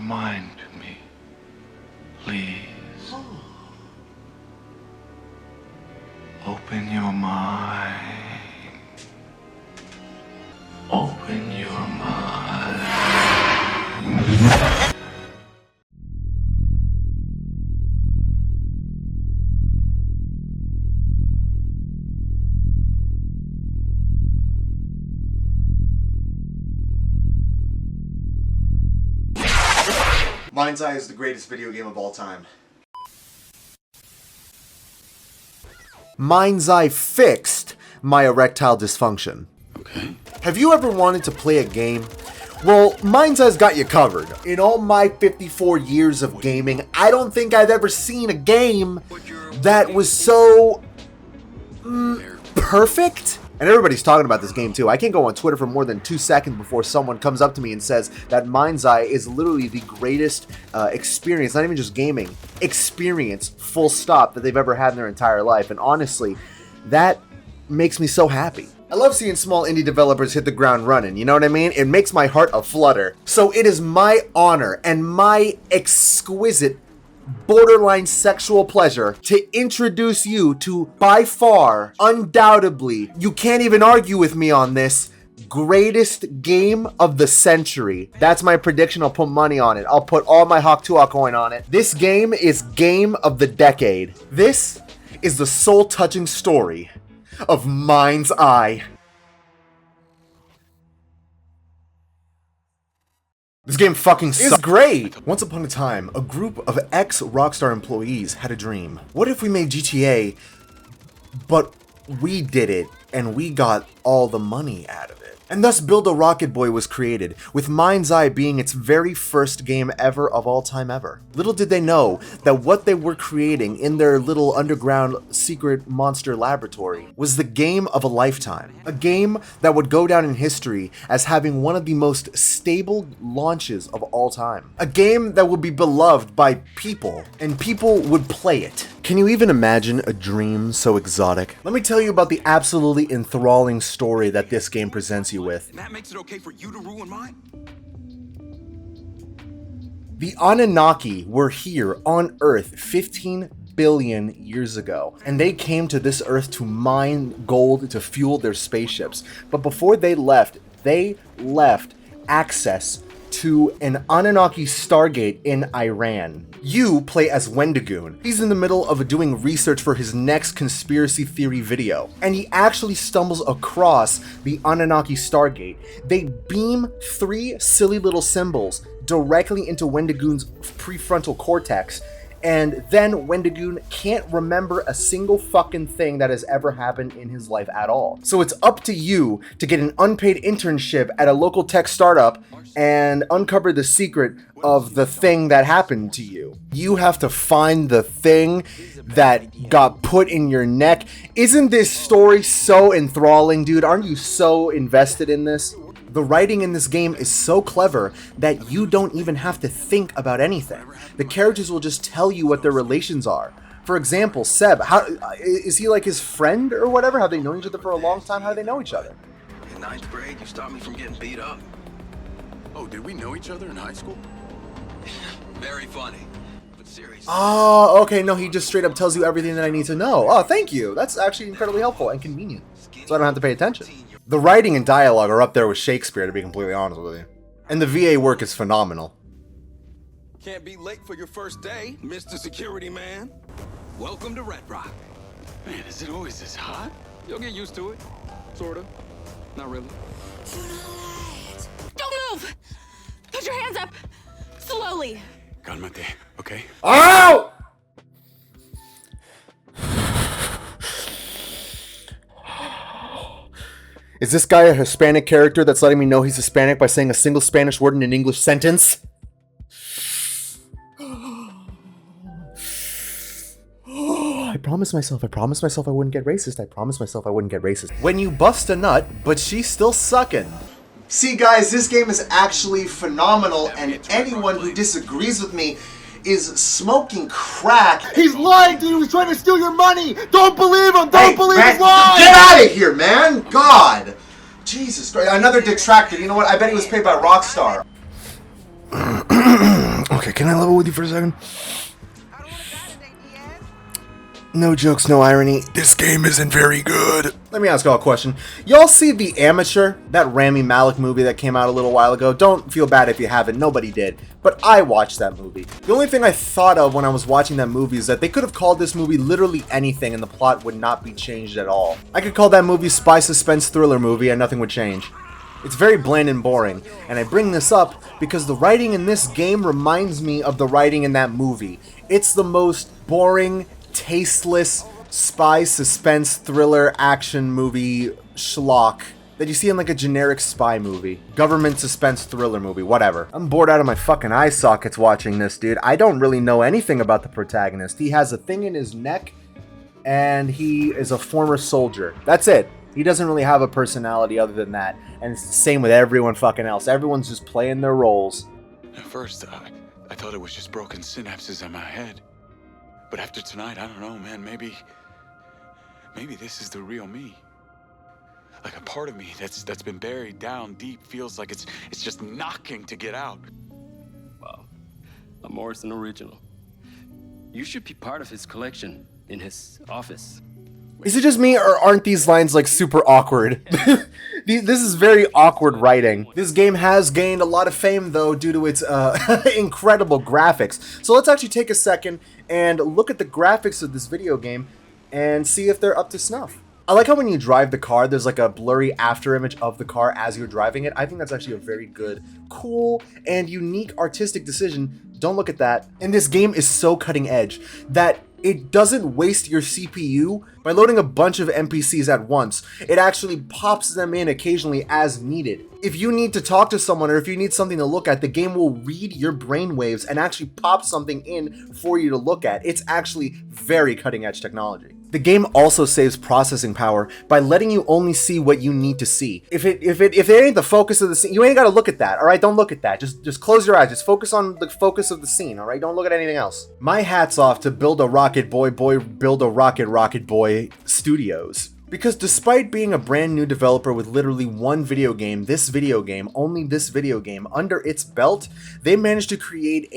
mind to me, please. Open your mind. Open your mind. MindsEye is the greatest video game of all time. MindsEye fixed my erectile dysfunction. Okay. Have you ever wanted to play a game? Well, MindsEye's got you covered. In all my 54 years of gaming, I don't think I've ever seen a game that was so perfect. And everybody's talking about this game too. I can't go on Twitter for more than 2 seconds before someone comes up to me and says that MindsEye is literally the greatest experience, not even just gaming, experience, full stop, that they've ever had in their entire life. And honestly, that makes me so happy. I love seeing small indie developers hit the ground running, you know what I mean? It makes my heart aflutter. So it is my honor and my exquisite borderline sexual pleasure to introduce you to, by far, undoubtedly, you can't even argue with me on this, greatest game of the century. That's my prediction. I'll put money on it. I'll put all my Hawk 2 coin on it. This game is game of the decade. This is the soul-touching story of MindsEye. This game fucking sucks. It's great! Once upon a time, a group of ex-Rockstar employees had a dream. What if we made GTA, but we did it, and we got all the money out of it? And thus Build a Rocket Boy was created, with MindsEye being its very first game ever of all time ever. Little did they know that what they were creating in their little underground secret monster laboratory was the game of a lifetime. A game that would go down in history as having one of the most stable launches of all time. A game that would be beloved by people, and people would play it. Can you even imagine a dream so exotic? Let me tell you about the absolutely enthralling story that this game presents you with. And that makes it okay for you to ruin mine? The Anunnaki were here on Earth 15 billion years ago, and they came to this Earth to mine gold to fuel their spaceships. But before they left access to an Anunnaki Stargate in Iran. You play as Wendigoon. He's in the middle of doing research for his next conspiracy theory video, and he actually stumbles across the Anunnaki Stargate. They beam 3 silly little symbols directly into Wendigoon's prefrontal cortex, and then Wendigoon can't remember a single fucking thing that has ever happened in his life at all. So it's up to you to get an unpaid internship at a local tech startup and uncover the secret of the thing that happened to you. You have to find the thing that got put in your neck. Isn't this story so enthralling, dude? Aren't you so invested in this? The writing in this game is so clever that you don't even have to think about anything. The characters will just tell you what their relations are. For example, Seb, how is he like his friend or whatever? Have they known each other for a long time? How do they know each other? In 9th grade, you stopped me from getting beat up. Oh, did we know each other in high school? Very funny, but serious. Oh, okay, no, he just straight up tells you everything that I need to know. Oh, thank you. That's actually incredibly helpful and convenient, so I don't have to pay attention. The writing and dialogue are up there with Shakespeare, to be completely honest with you. And the VA work is phenomenal. Can't be late for your first day, Mr. Security Man. Welcome to Red Rock. Man, is it always this hot? You'll get used to it. Sorta. Not really. Don't move! Put your hands up! Slowly! Calmate, okay? Oh! Is this guy a Hispanic character that's letting me know he's Hispanic by saying a single Spanish word in an English sentence? I promised myself I wouldn't get racist. I promised myself I wouldn't get racist. When you bust a nut, but she's still sucking. See guys, this game is actually phenomenal, and anyone who disagrees with me is smoking crack. He's lying to you. He's trying to steal your money. Don't believe him. Don't believe his lies. Get out of here, man. God. Jesus Christ. Another detractor. You know what? I bet he was paid by Rockstar. can I level with you for a second? No jokes, no irony. This game isn't very good. Let me ask y'all a question. Y'all see The Amateur? That Rami Malek movie that came out a little while ago? Don't feel bad if you haven't. Nobody did. But I watched that movie. The only thing I thought of when I was watching that movie is that they could have called this movie literally anything and the plot would not be changed at all. I could call that movie Spy Suspense Thriller movie and nothing would change. It's very bland and boring, and I bring this up because the writing in this game reminds me of the writing in that movie. It's the most boring, tasteless spy suspense thriller action movie schlock that you see in like a generic spy movie. Government suspense thriller movie, whatever. I'm bored out of my fucking eye sockets watching this, dude. I don't really know anything about the protagonist. He has a thing in his neck, and he is a former soldier. That's it. He doesn't really have a personality other than that. And it's the same with everyone fucking else. Everyone's just playing their roles. At first, I thought it was just broken synapses in my head. But after tonight, I don't know, man, maybe this is the real me. Like a part of me that's been buried down deep feels like it's just knocking to get out. Wow, a Morrison original. You should be part of his collection in his office. Is it just me, or aren't these lines like super awkward? This is very awkward writing. This game has gained a lot of fame though due to its incredible graphics. So let's actually take a second and look at the graphics of this video game and see if they're up to snuff. I like how when you drive the car, there's like a blurry after image of the car as you're driving it. I think that's actually a very good, cool, and unique artistic decision. Don't look at that. And this game is so cutting edge that it doesn't waste your CPU by loading a bunch of NPCs at once. It actually pops them in occasionally as needed. If you need to talk to someone or if you need something to look at, the game will read your brainwaves and actually pop something in for you to look at. It's actually very cutting edge technology. The game also saves processing power by letting you only see what you need to see. If it ain't the focus of the scene, you ain't gotta look at that, alright? Don't look at that. Just close your eyes. Just focus on the focus of the scene, alright? Don't look at anything else. My hat's off to Build a Rocket Boy Build a Rocket Boy Studios. Because despite being a brand new developer with literally one video game, only this video game, under its belt, they managed to create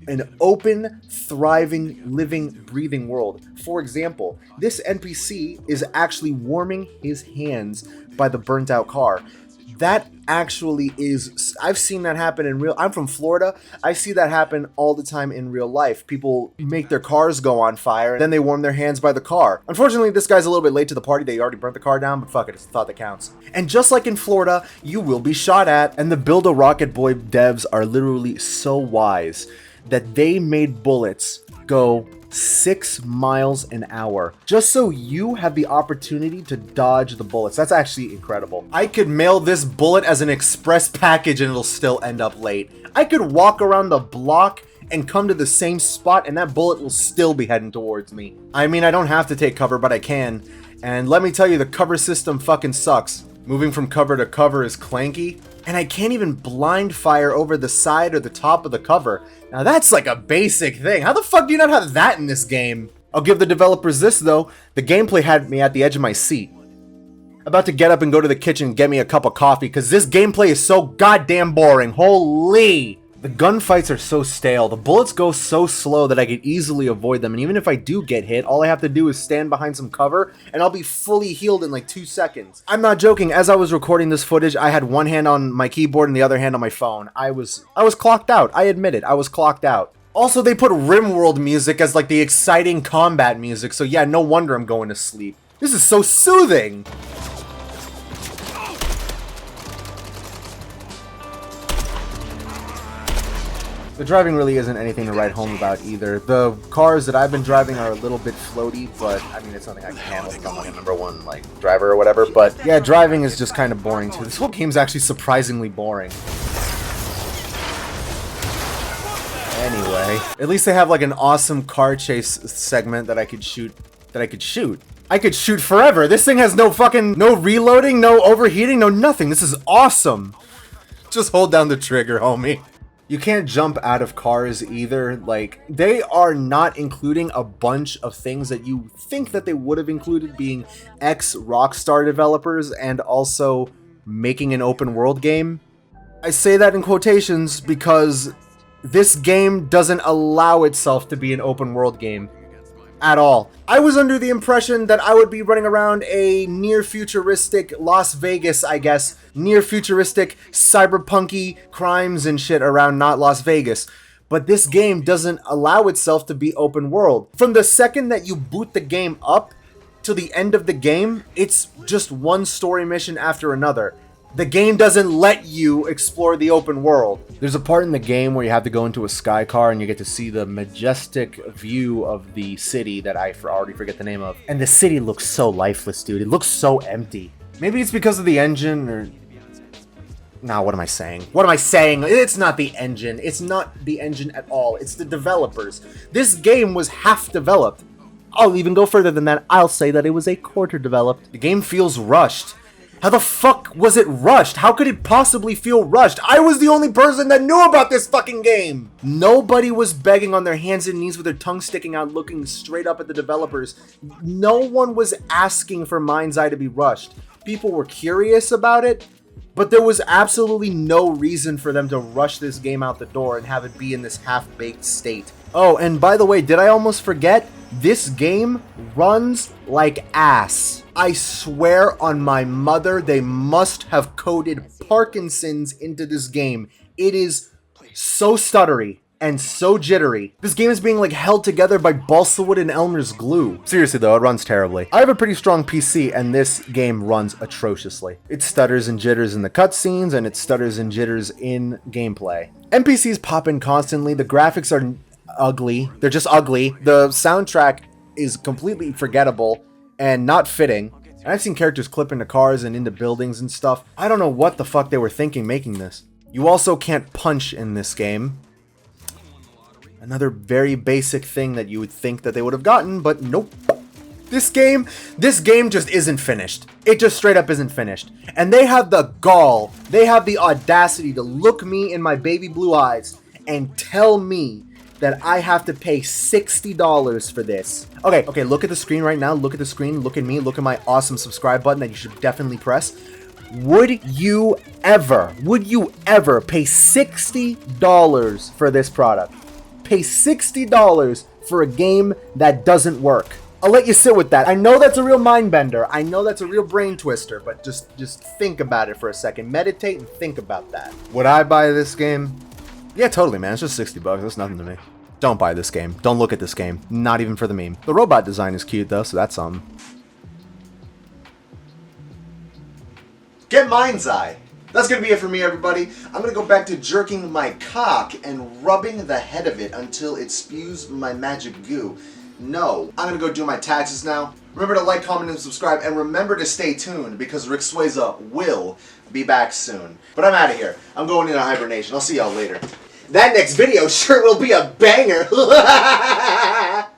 an open, thriving, living, breathing world. For example, this NPC is actually warming his hands by the burnt out car. That actually is, I've seen that happen in real, I'm from Florida, I see that happen all the time in real life. People make their cars go on fire, and then they warm their hands by the car. Unfortunately, this guy's a little bit late to the party, they already burnt the car down, but fuck it, it's the thought that counts. And just like in Florida, you will be shot at, and the Build a Rocket Boy devs are literally so wise that they made bullets go 6 miles an hour just so you have the opportunity to dodge the bullets. That's actually incredible. I could mail this bullet as an express package and it'll still end up late. I could walk around the block and come to the same spot and that bullet will still be heading towards me. I mean, I don't have to take cover, but I can. And let me tell you, the cover system fucking sucks. Moving from cover to cover is clanky, and I can't even blind fire over the side or the top of the cover. Now that's like a basic thing. How the fuck do you not have that in this game? I'll give the developers this though, the gameplay had me at the edge of my seat. About to get up and go to the kitchen and get me a cup of coffee, because this gameplay is so goddamn boring. Holy! The gunfights are so stale, the bullets go so slow that I could easily avoid them, and even if I do get hit, all I have to do is stand behind some cover, and I'll be fully healed in like 2 seconds. I'm not joking, as I was recording this footage, I had one hand on my keyboard and the other hand on my phone. I was clocked out, I admit it, I was clocked out. Also, they put RimWorld music as like the exciting combat music, so yeah, no wonder I'm going to sleep. This is so soothing! The driving really isn't anything to write home about either. The cars that I've been driving are a little bit floaty, but I mean, it's something I can handle if I'm like a #1 like driver or whatever. But yeah, driving is just kind of boring too. This whole game's actually surprisingly boring. Anyway, at least they have like an awesome car chase segment that I could shoot. I could shoot forever. This thing has no reloading, no overheating, no nothing. This is awesome. Just hold down the trigger, homie. You can't jump out of cars either. Like, they are not including a bunch of things that you think that they would have included, being ex-Rockstar developers and also making an open world game. I say that in quotations because This game doesn't allow itself to be an open world game at all. I was under the impression that I would be running around a near futuristic Las Vegas, I guess, near futuristic cyberpunky crimes and shit around not Las Vegas. But this game doesn't allow itself to be open world. From the second that you boot the game up to the end of the game, it's just one story mission after another. The game doesn't let you explore the open world. There's a part in the game where you have to go into a sky car and you get to see the majestic view of the city that I already forget the name of. And the city looks so lifeless, dude. It looks so empty. Maybe it's because of the engine or... Nah, what am I saying? What am I saying? It's not the engine. It's not the engine at all. It's the developers. This game was half developed. I'll even go further than that. I'll say that it was a quarter developed. The game feels rushed. How the fuck was it rushed? How could it possibly feel rushed? I was the only person that knew about this fucking game! Nobody was begging on their hands and knees with their tongue sticking out looking straight up at the developers. No one was asking for MindsEye to be rushed. People were curious about it, but there was absolutely no reason for them to rush this game out the door and have it be in this half-baked state. Oh, and by the way, did I almost forget? This game runs like ass. I swear on my mother, they must have coded Parkinson's into this game. It is so stuttery and so jittery. This game is being like held together by balsa wood and Elmer's glue. Seriously though, it runs terribly. I have a pretty strong PC and this game runs atrociously. It stutters and jitters in the cutscenes and it stutters and jitters in gameplay. NPCs pop in constantly, the graphics are ugly. They're just ugly. The soundtrack is completely forgettable and not fitting. And I've seen characters clip into cars and into buildings and stuff. I don't know what the fuck they were thinking making this. You also can't punch in this game. Another very basic thing that you would think that they would have gotten, but nope. This game just isn't finished. It just straight up isn't finished. And they have the gall, they have the audacity to look me in my baby blue eyes and tell me that I have to pay $60 for this. Okay, look at the screen right now. Look at the screen. Look at me. Look at my awesome subscribe button that you should definitely press. Would you ever pay $60 for this product? Pay $60 for a game that doesn't work. I'll let you sit with that. I know that's a real mind bender. I know that's a real brain twister, but just think about it for a second. Meditate and think about that. Would I buy this game? Yeah, totally, man. It's just $60. That's nothing to me. Don't buy this game. Don't look at this game. Not even for the meme. The robot design is cute, though, so that's something. Get MindsEye. That's going to be it for me, everybody. I'm going to go back to jerking my cock and rubbing the head of it until it spews my magic goo. No. I'm going to go do my taxes now. Remember to like, comment, and subscribe, and remember to stay tuned because Ricswaza will be back soon. But I'm out of here. I'm going into hibernation. I'll see y'all later. That next video sure will be a banger.